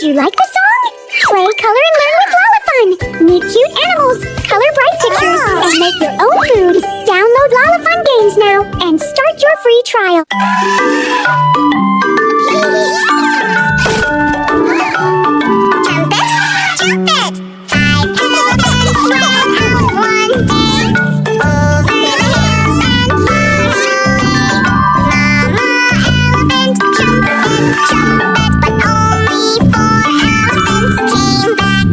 Did you like the song? Play, color, and learn with Lollafun. Meet cute animals, color bright pictures, and make your own food. Download Lollafun Games now and start your free trial. Jump it, jump it. 5 elephants ran out one day. Over the hills and far away. Mama elephant jumped it, but only 4 elephants came back.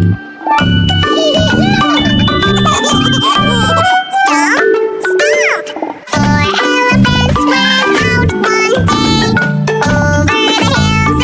Stop, stop. 4 elephants ran out one day. Over the hills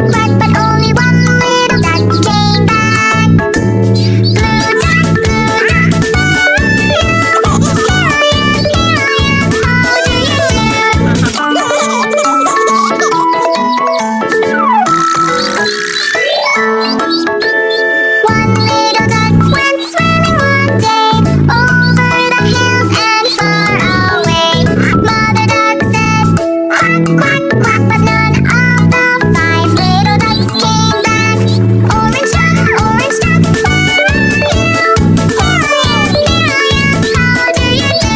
quack, but only one little duck came back. Blue duck, one little duck went swimming one day over the hills and far away. Mother duck said, quack, quack, quack, but none of the 5 little ducks came back. Orange duck, where are you? Here I am, how do you do?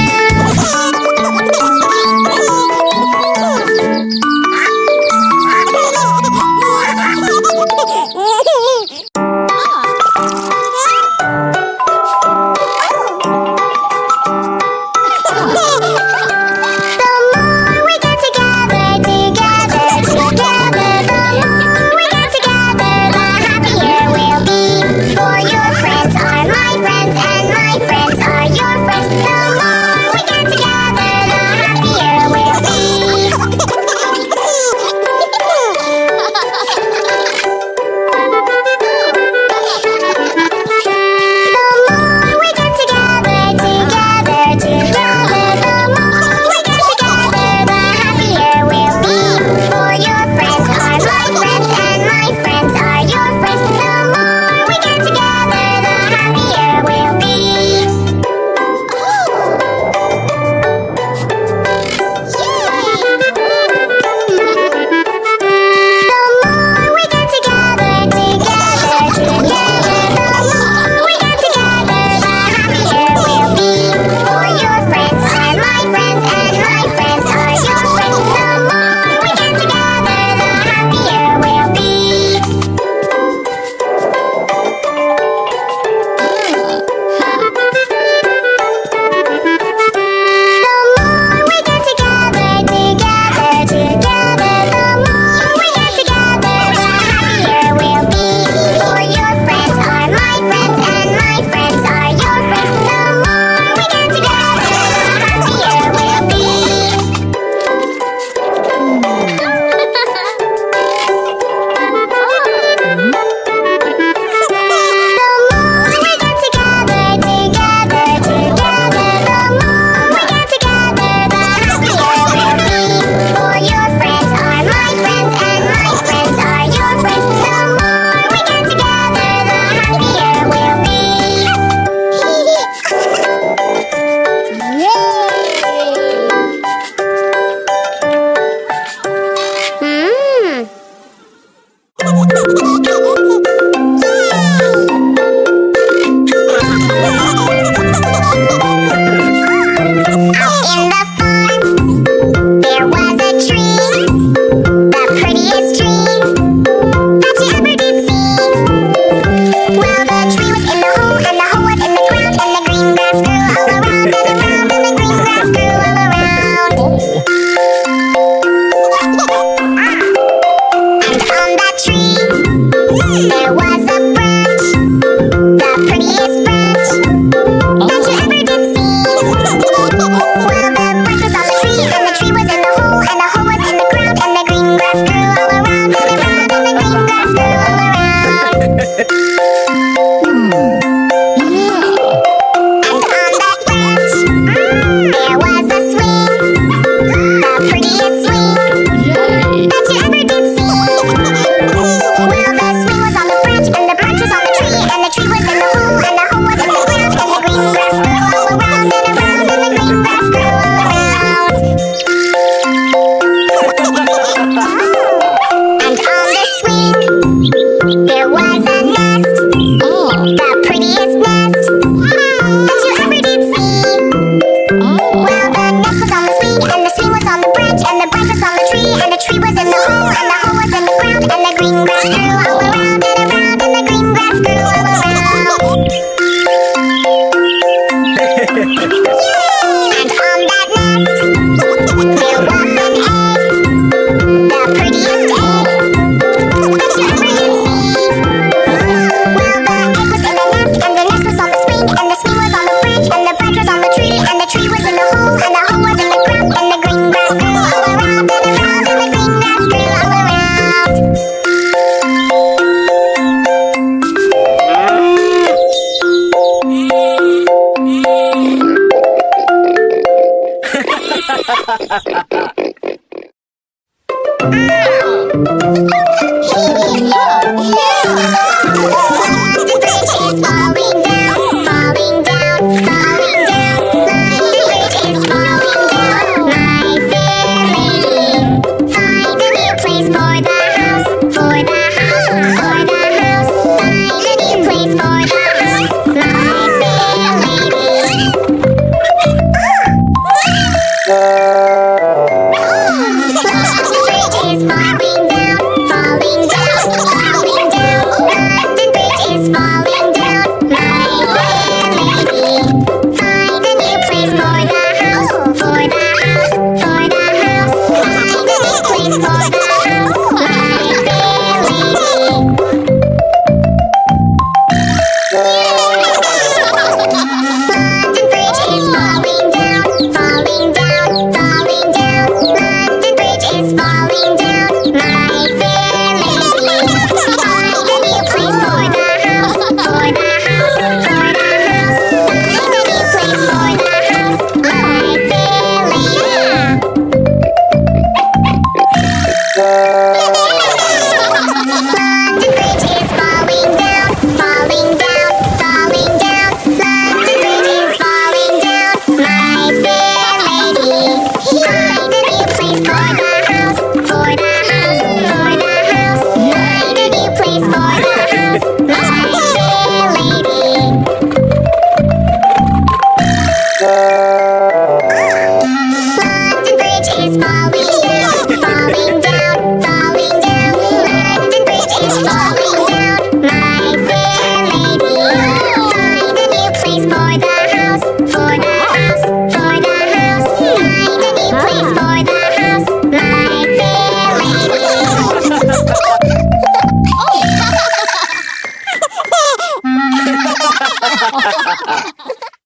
The more we get together, the more we get together, the happier we'll be. For your friends are my friends, and my friends are your friends. The more we get together, the happier we'll be. The more we get together, the more we get together, the happier we'll be. For your friends are my friends, and my friends are your friends. The more we get together, the happier we'll be. The more we get together, the more we get together, the happier we'll be. For your friends are my friends, and my friends are your friends. The more we get together, the happier we'll be. The more we get together, the more we get together, the happier we'll be. For your friends are my friends, and my friends are your friends. The more we get together, the happier we'll be. The more we get together, the more we get together, the happier we'll be. For your friends are my friends, and my friends are your friends. The more we get together, the happier we'll be. Out in the farm, there was a tree, the prettiest tree that you ever did see. Well, the tree was in the hole, and the hole was in the ground, and the green grass grew all around and around, and the green grass grew all around. And on that tree, there was a branch, the prettiest branch that you ever did see. Well, the branch was on the tree, and the tree was in the hole, and the hole was in the ground, and the green grass grew all around and around, and the green grass grew all around. And on that branch, there was a swing, the prettiest swing that you ever did see. Well, the swing was on the branch, and the branch was on the tree, and the tree was in the hole, and the hole was in the ground, and the green grass grew all around and around, and the green grass grew all around. And on the swing, there was a nest, La